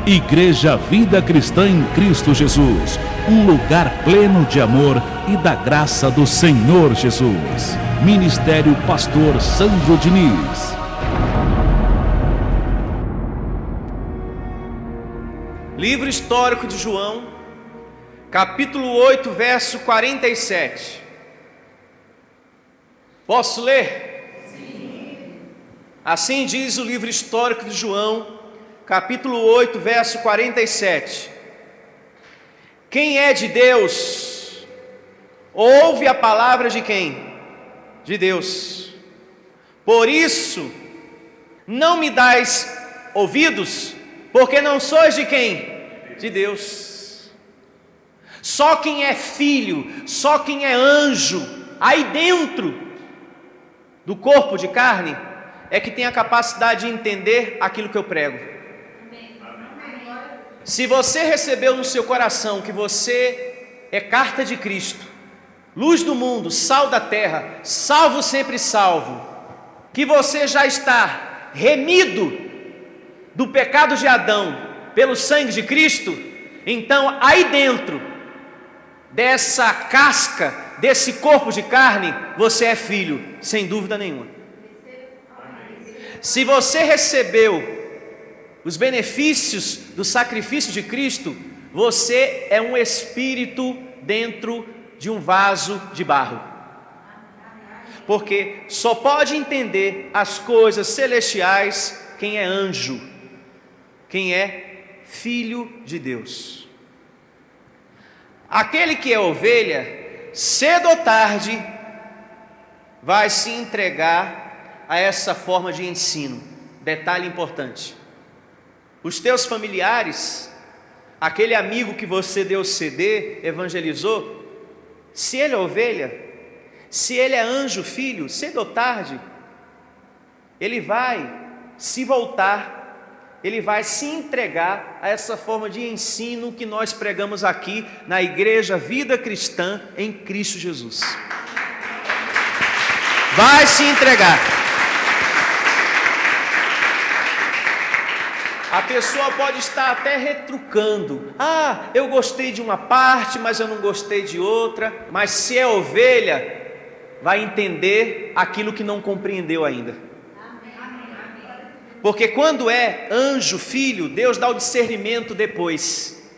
Igreja Vida Cristã em Cristo Jesus, um lugar pleno de amor e da graça do Senhor Jesus. Ministério Pastor Sandro Diniz. Livro histórico de João, capítulo 8, verso 47. Posso ler? Sim. Assim diz o livro histórico de João, capítulo 8, verso 47. Quem é de Deus, ouve a palavra de quem? De Deus. Por isso, não me dais ouvidos, porque não sois de quem? De Deus. Só quem é filho, só quem é anjo, aí dentro do corpo de carne, é que tem a capacidade de entender aquilo que eu prego. Se você recebeu no seu coração que você é carta de Cristo, luz do mundo, sal da terra, salvo sempre salvo, que você já está remido do pecado de Adão pelo sangue de Cristo, então aí dentro dessa casca, desse corpo de carne, você é filho, sem dúvida nenhuma. Se você recebeu os benefícios do sacrifício de Cristo, você é um espírito dentro de um vaso de barro. Porque só pode entender as coisas celestiais quem é anjo, quem é filho de Deus. Aquele que é ovelha, cedo ou tarde, vai se entregar a essa forma de ensino. Detalhe importante: os teus familiares, aquele amigo que você deu CD, evangelizou, se ele é ovelha, se ele é anjo, filho, cedo ou tarde, ele vai se voltar, ele vai se entregar a essa forma de ensino que nós pregamos aqui na Igreja Vida Cristã em Cristo Jesus. Vai se entregar. A pessoa pode estar até retrucando. Ah, eu gostei de uma parte, mas eu não gostei de outra. Mas se é ovelha, vai entender aquilo que não compreendeu ainda. Porque quando é anjo, filho, Deus dá o discernimento depois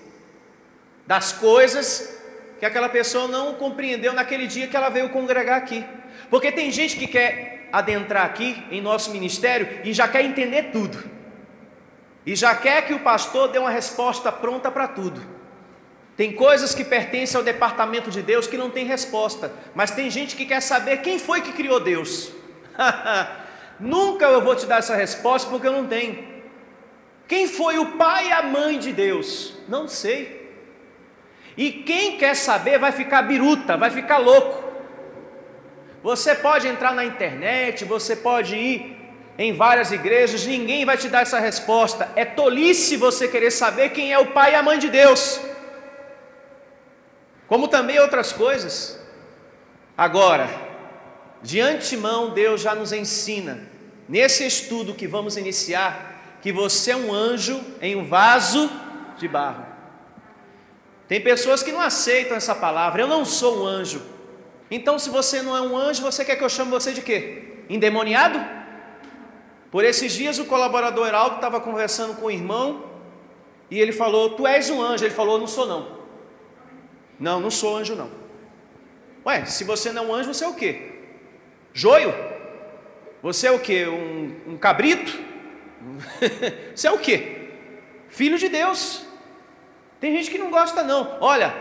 das coisas que aquela pessoa não compreendeu naquele dia que ela veio congregar aqui. Porque tem gente que quer adentrar aqui em nosso ministério e já quer entender tudo. E já quer que o pastor dê uma resposta pronta para tudo. Tem coisas que pertencem ao departamento de Deus que não tem resposta. Mas tem gente que quer saber quem foi que criou Deus. Nunca eu vou te dar essa resposta porque eu não tenho. Quem foi o pai e a mãe de Deus? Não sei. E quem quer saber vai ficar biruta, vai ficar louco. Você pode entrar na internet, você pode ir em várias igrejas, ninguém vai te dar essa resposta. É tolice você querer saber quem é o pai e a mãe de Deus, como também outras coisas. Agora, de antemão, Deus já nos ensina, nesse estudo que vamos iniciar, que você é um anjo em um vaso de barro. Tem pessoas que não aceitam essa palavra. Eu não sou um anjo. Então, se você não é um anjo, você quer que eu chame você de quê? Endemoniado? Por esses dias o colaborador Heraldo estava conversando com o irmão e ele falou: tu és um anjo. Ele falou: não sou não. Não sou anjo não. Ué, se você não é um anjo, você é o quê? Joio? Você é o quê? Um cabrito? Você é o quê? Filho de Deus. Tem gente que não gosta não. Olha,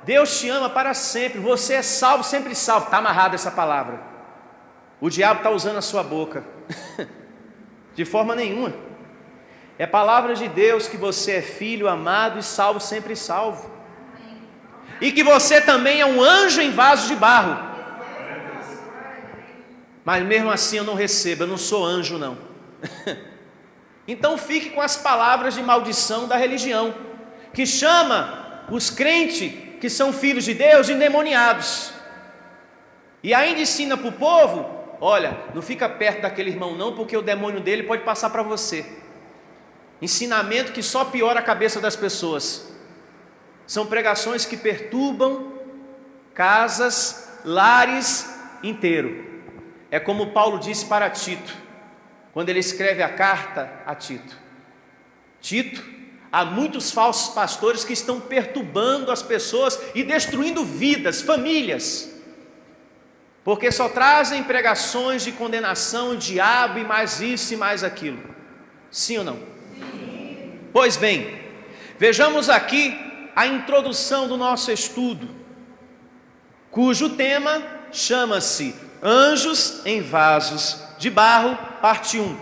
Deus te ama para sempre. Você é salvo, sempre salvo. Está amarrada essa palavra. O diabo está usando a sua boca. De forma nenhuma. É palavra de Deus que você é filho amado e salvo, sempre salvo. E que você também é um anjo em vaso de barro. Mas mesmo assim eu não recebo, eu não sou anjo não. Então fique com as palavras de maldição da religião, que chama os crentes que são filhos de Deus de endemoniados. E ainda ensina para o povo: olha, não fica perto daquele irmão não, porque o demônio dele pode passar para você. ensinamento que só piora a cabeça das pessoas. São pregações que perturbam casas, lares inteiros. É como Paulo disse para Tito, quando ele escreve a carta a Tito: Tito, há muitos falsos pastores que estão perturbando as pessoas e destruindo vidas, famílias, porque só trazem pregações de condenação, diabo e mais isso e mais aquilo. Sim ou não? Sim. Pois bem, vejamos aqui a introdução do nosso estudo, cujo tema chama-se Anjos em Vasos de Barro, parte 1.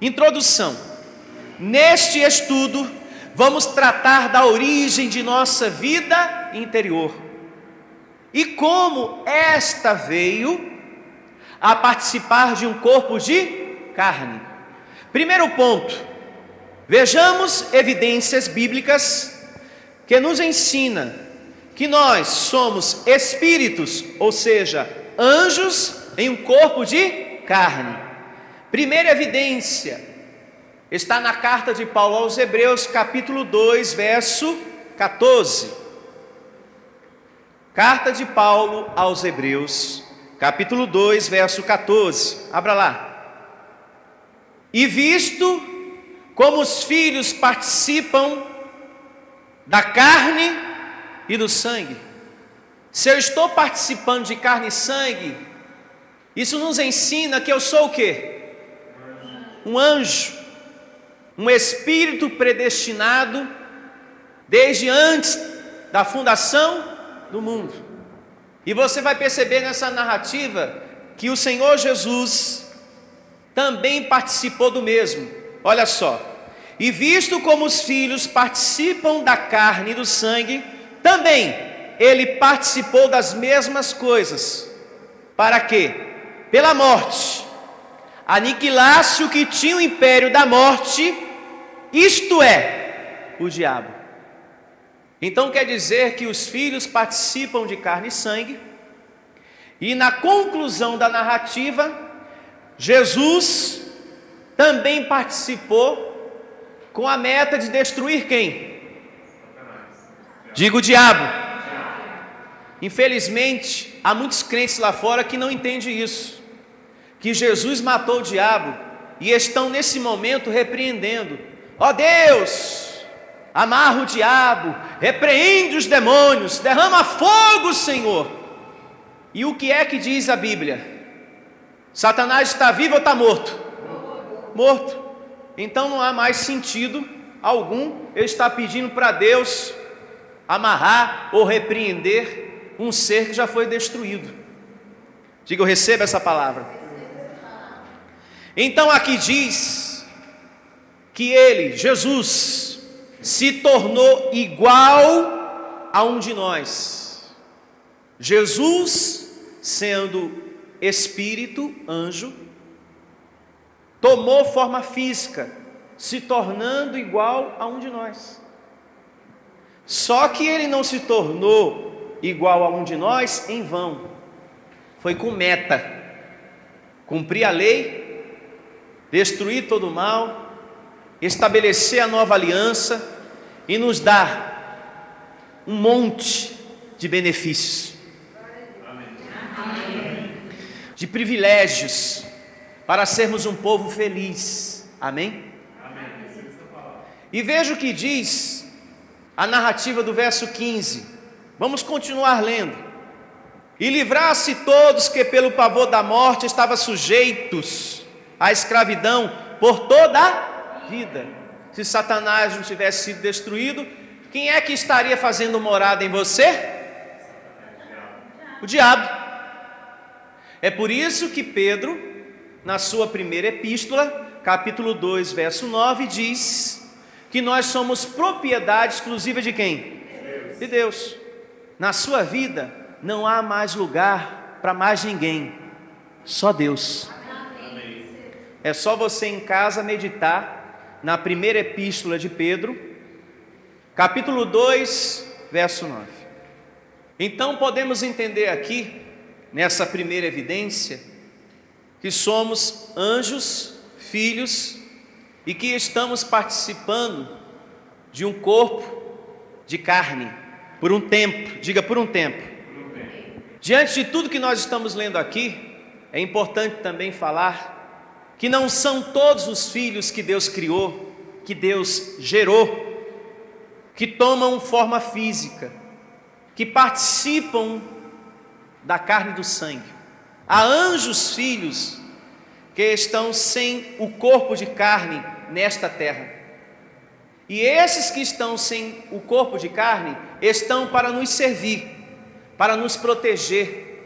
Introdução. Neste estudo, vamos tratar da origem de nossa vida interior e como esta veio a participar de um corpo de carne. Primeiro ponto, vejamos evidências bíblicas que nos ensina que nós somos espíritos, ou seja, anjos em um corpo de carne. Primeira evidência está na carta de Paulo aos Hebreus, capítulo 2, verso 14. Carta de Paulo aos Hebreus, capítulo 2, verso 14. Abra lá. E visto como os filhos participam da carne e do sangue. Se eu estou participando de carne e sangue, isso nos ensina que eu sou o quê? Um anjo, um espírito predestinado desde antes da fundação do mundo. E você vai perceber nessa narrativa que o Senhor Jesus também participou do mesmo. Olha só: e visto como os filhos participam da carne e do sangue, também ele participou das mesmas coisas, para que, pela morte, aniquilasse o que tinha o império da morte, isto é, o diabo. Então quer dizer que os filhos participam de carne e sangue, e na conclusão da narrativa, Jesus também participou com a meta de destruir quem? Diga o diabo. Infelizmente, há muitos crentes lá fora que não entendem isso, que Jesus matou o diabo e estão nesse momento repreendendo. Ó Deus, amarra o diabo, repreende os demônios, derrama fogo, Senhor. E o que é que diz a Bíblia? Satanás está vivo ou está morto? Morto. Então não há mais sentido algum eu estar pedindo para Deus amarrar ou repreender um ser que já foi destruído. Diga, eu recebo essa palavra. Então aqui diz que ele, Jesus, se tornou igual a um de nós. Jesus, sendo espírito, anjo, tomou forma física, se tornando igual a um de nós. Só que ele não se tornou igual a um de nós em vão. Foi com meta: cumprir a lei, destruir todo o mal, estabelecer a nova aliança e nos dar um monte de benefícios, de privilégios, para sermos um povo feliz. Amém? E veja o que diz a narrativa do verso 15. Vamos continuar lendo. E livrasse todos que pelo pavor da morte estavam sujeitos à escravidão por toda a vida. Se Satanás não tivesse sido destruído, quem é que estaria fazendo morada em você? O diabo. É por isso que Pedro, na sua primeira epístola, capítulo 2, verso 9, diz que nós somos propriedade exclusiva de quem? De Deus. Na sua vida não há mais lugar para mais ninguém, só Deus. É só você em casa meditar na primeira epístola de Pedro, capítulo 2, verso 9. Então podemos entender aqui, nessa primeira evidência, que somos anjos, filhos, e que estamos participando de um corpo de carne, por um tempo, diga por um tempo. Diante de tudo que nós estamos lendo aqui, é importante também falar que não são todos os filhos que Deus criou, que Deus gerou, que tomam forma física, que participam da carne e do sangue. Há anjos filhos que estão sem o corpo de carne nesta terra. E esses que estão sem o corpo de carne estão para nos servir, para nos proteger,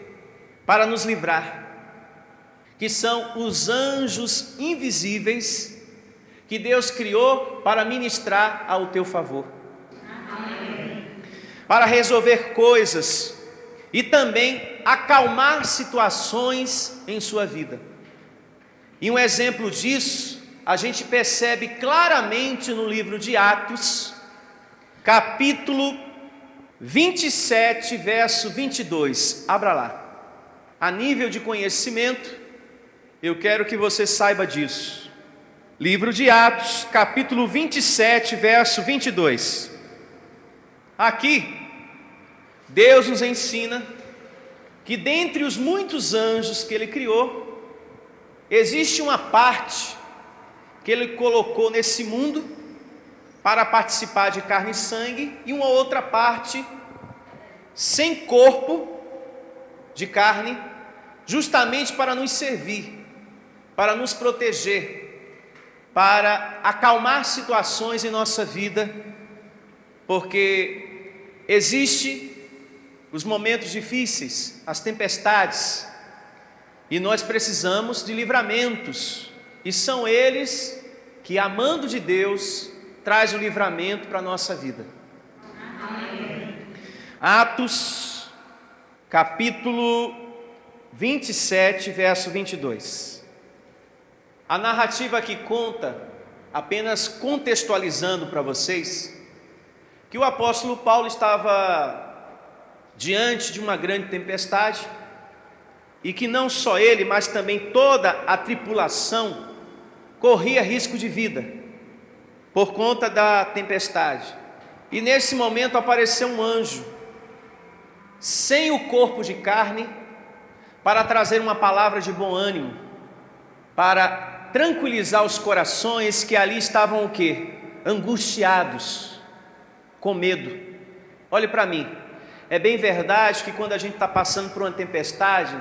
para nos livrar, que são os anjos invisíveis que Deus criou para ministrar ao teu favor, para resolver coisas e também acalmar situações em sua vida. E um exemplo disso a gente percebe claramente no livro de Atos, capítulo 27, verso 22. Abra lá. A nível de conhecimento, eu quero que você saiba disso. Livro de Atos, capítulo 27, verso 22. Aqui, Deus nos ensina que dentre os muitos anjos que Ele criou, existe uma parte que Ele colocou nesse mundo para participar de carne e sangue, e uma outra parte sem corpo de carne, justamente para nos servir, para nos proteger, para acalmar situações em nossa vida, porque existe os momentos difíceis, as tempestades, e nós precisamos de livramentos, e são eles que, amando de Deus, traz o livramento para a nossa vida. Amém. Atos, capítulo 27, verso 22. A narrativa aqui conta, apenas contextualizando para vocês, que o apóstolo Paulo estava diante de uma grande tempestade, e que não só ele, mas também toda a tripulação corria risco de vida por conta da tempestade. E nesse momento apareceu um anjo sem o corpo de carne para trazer uma palavra de bom ânimo, para tranquilizar os corações que ali estavam o quê? Angustiados, com medo. Olhe para mim, é bem verdade que quando a gente está passando por uma tempestade,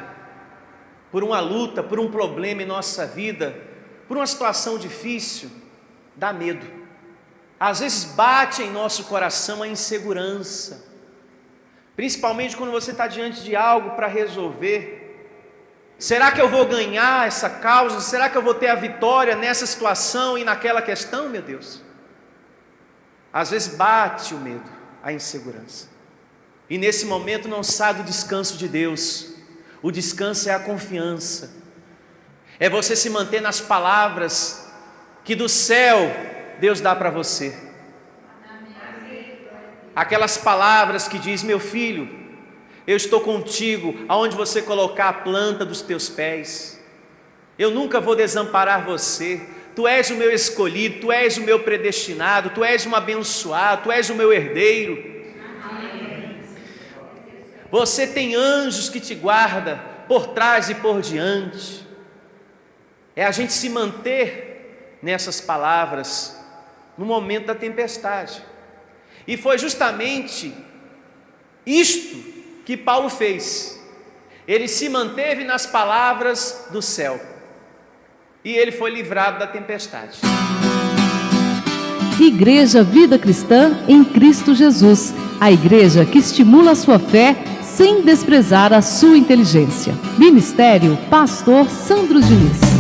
por uma luta, por um problema em nossa vida, por uma situação difícil, dá medo. Às vezes bate em nosso coração a insegurança, principalmente quando você está diante de algo para resolver. Será que eu vou ganhar essa causa? Será que eu vou ter a vitória nessa situação e naquela questão, meu Deus? Às vezes bate o medo, a insegurança, e nesse momento não sai do descanso de Deus. O descanso é a confiança, é você se manter nas palavras que do céu Deus dá para você. Aquelas palavras que diz: meu filho, eu estou contigo aonde você colocar a planta dos teus pés, eu nunca vou desamparar você, tu és o meu escolhido, tu és o meu predestinado, tu és um abençoado, tu és o meu herdeiro. Você tem anjos que te guardam por trás e por diante. É a gente se manter nessas palavras no momento da tempestade. E foi justamente isto que Paulo fez. Ele se manteve nas palavras do céu, e ele foi livrado da tempestade. Igreja Vida Cristã em Cristo Jesus. A igreja que estimula a sua fé sem desprezar a sua inteligência. Ministério Pastor Sandro Diniz.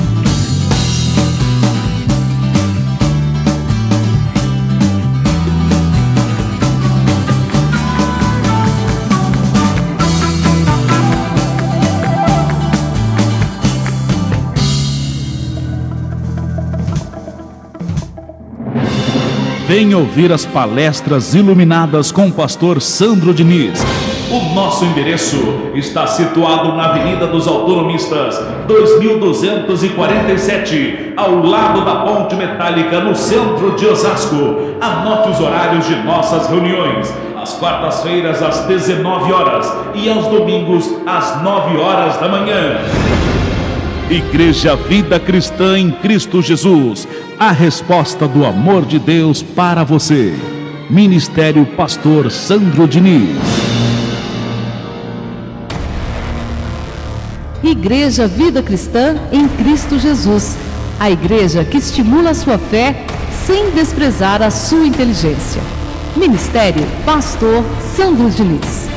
Venha ouvir as palestras iluminadas com o pastor Sandro Diniz. O nosso endereço está situado na Avenida dos Autonomistas, 2247, ao lado da Ponte Metálica, no centro de Osasco. Anote os horários de nossas reuniões: às quartas-feiras às 19 horas e aos domingos às 9 horas da manhã. Igreja Vida Cristã em Cristo Jesus, a resposta do amor de Deus para você. Ministério Pastor Sandro Diniz. Igreja Vida Cristã em Cristo Jesus, a igreja que estimula a sua fé sem desprezar a sua inteligência. Ministério Pastor Sandro Diniz.